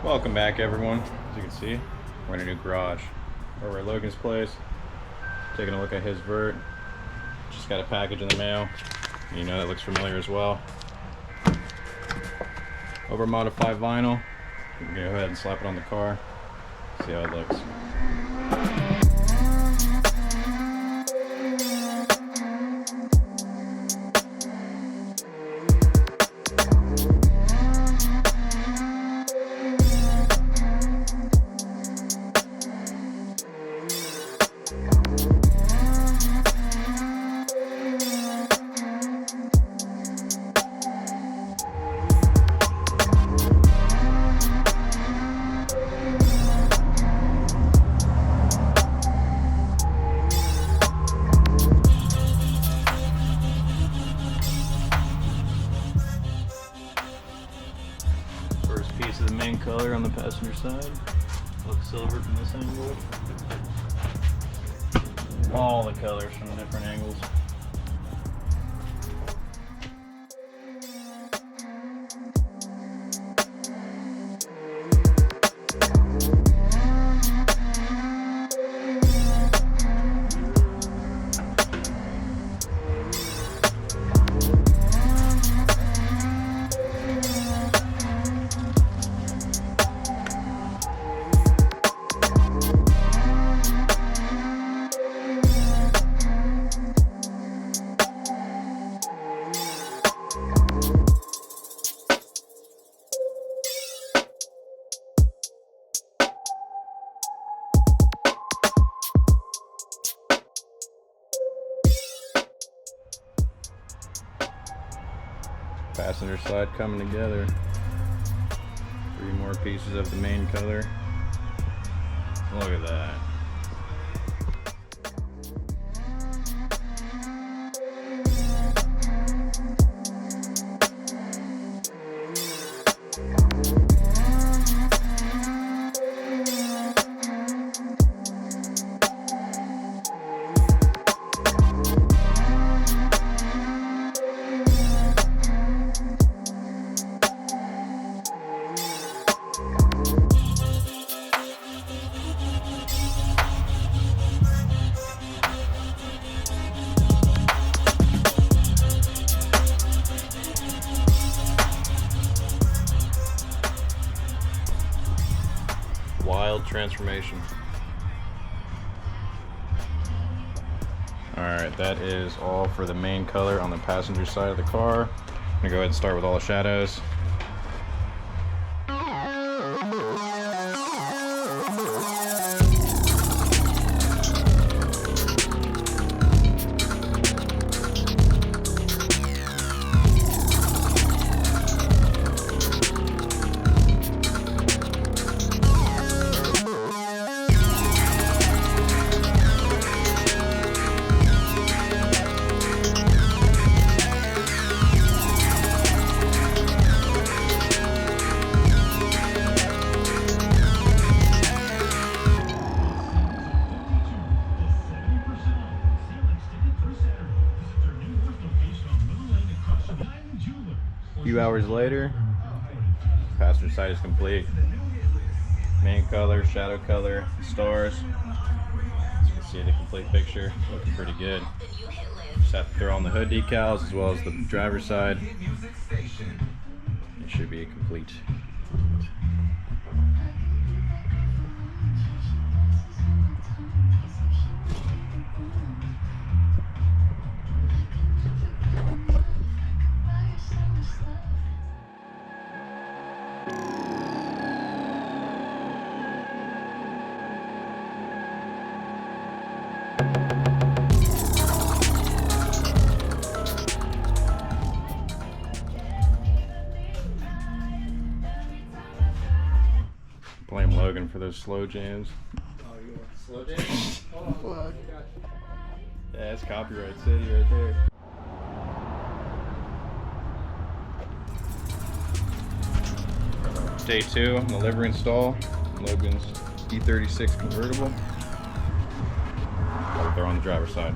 Welcome back, everyone. As you can see, we're in a new garage over at Logan's place. Taking a look at his Vert. Just got a package in the mail. You know, that looks familiar as well. Overmodify vinyl. We can go ahead and slap it on the car. See how it looks. First piece of the main color on the passenger side. Looks silver from this angle. All the colors from different angles. Passenger side coming together. 3 more pieces of the main color. Look at that. Wild transformation. Alright, that is all for the main color on the passenger side of the car. I'm gonna go ahead and start with all the shadows. A few hours later, passenger side is complete. Main color, shadow color, stars. As you can see the complete picture, looking pretty good. Just have to throw on the hood decals as well as the driver's side. It should be a complete. Blame Logan for those slow jams. Oh, you want slow jams? Hold on. Yeah, it's copyright city right there. Day 2 on the livery install. Logan's E36 convertible. They're on the driver's side.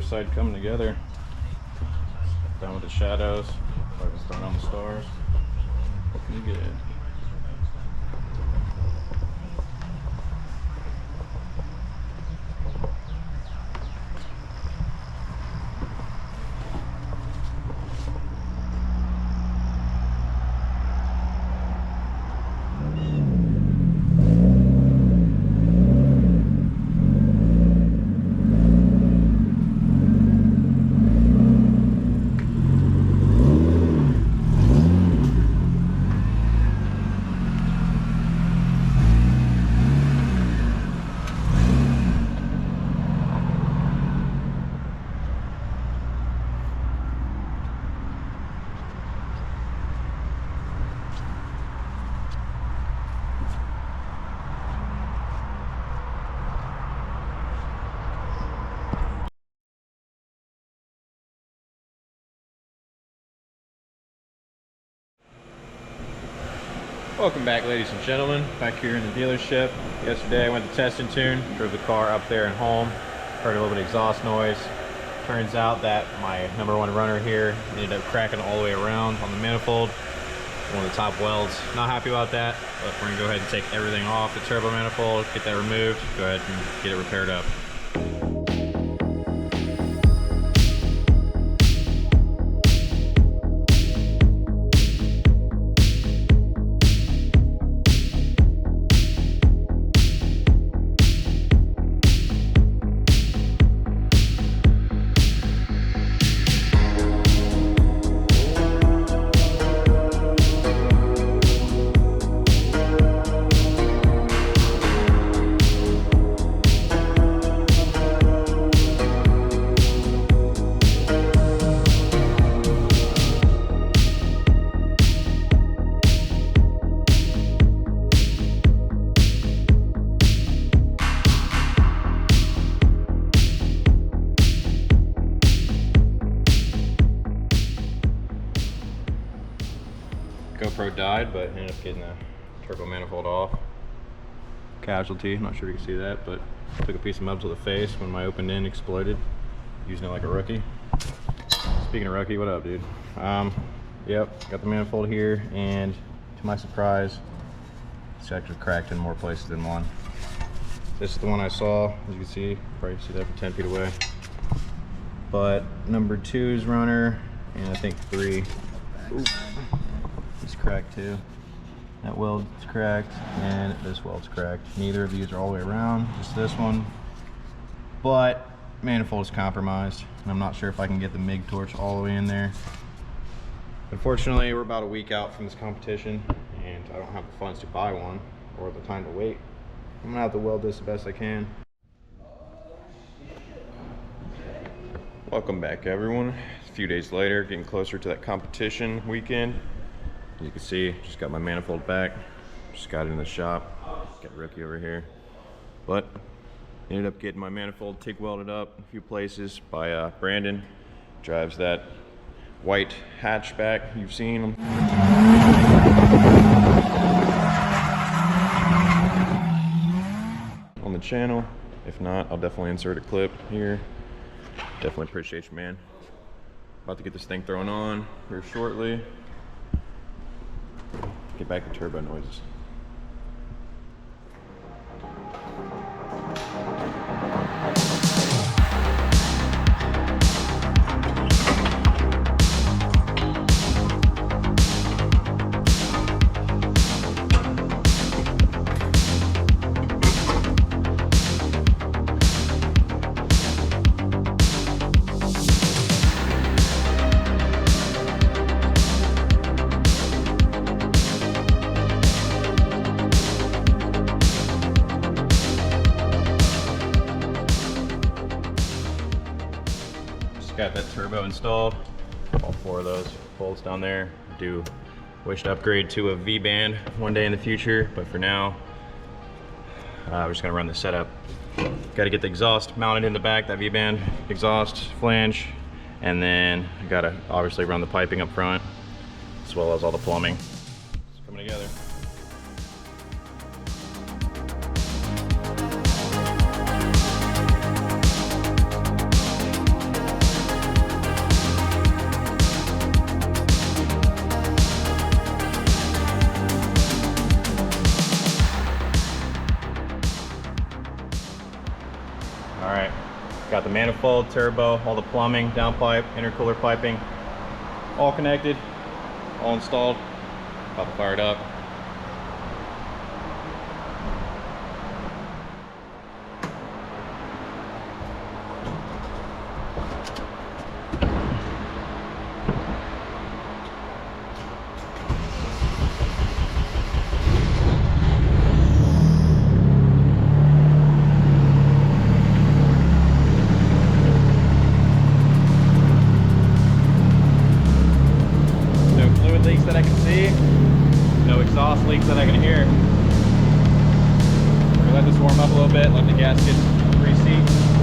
side coming together. Done with the shadows. Focused on the stars. Looking good. Welcome back, ladies and gentlemen. Back here in the dealership. Yesterday I went to test and tune, drove the car up there and home, heard a little bit of exhaust noise. Turns out that my #1 runner here ended up cracking all the way around on the manifold, one of the top welds. Not happy about that, but we're gonna go ahead and take everything off the turbo manifold, get that removed, go ahead and get it repaired up. GoPro died, but ended up getting the turbo manifold off. Casualty, not sure if you can see that, but took a piece of metal to the face when my open end exploded, using it like a rookie. Speaking of rookie, what up, dude? Yep, got the manifold here, and to my surprise, it's actually cracked in more places than one. This is the one I saw, as you can see, probably see that from 10 feet away. But #2's runner, and I think 3. Ooh. It's cracked too. That weld's cracked, and this weld's cracked. Neither of these are all the way around, just this one. But manifold is compromised, and I'm not sure if I can get the MIG torch all the way in there. Unfortunately, we're about a week out from this competition, and I don't have the funds to buy one or the time to wait. I'm gonna have to weld this the best I can. Welcome back, everyone. A few days later, getting closer to that competition weekend. You can see, just got my manifold back. Just got it in the shop. Got Rookie over here. But ended up getting my manifold TIG welded up a few places by Brandon. Drives that white hatchback you've seen on the channel. If not, I'll definitely insert a clip here. Definitely appreciate you, man. About to get this thing thrown on here shortly. Get back to turbo noises. Got that turbo installed, all 4 of those bolts down there. Wish to upgrade to a V-band one day in the future, but for now, we're just gonna run the setup. Got to get the exhaust mounted in the back, that V-band exhaust flange, and then I gotta obviously run the piping up front, as well as all the plumbing. It's coming together. manifold, turbo, all the plumbing, downpipe, intercooler piping, all connected, all installed. About to fire it up. Leaks that I can see, no exhaust leaks that I can hear. We'll let this warm up a little bit, let the gasket preseat.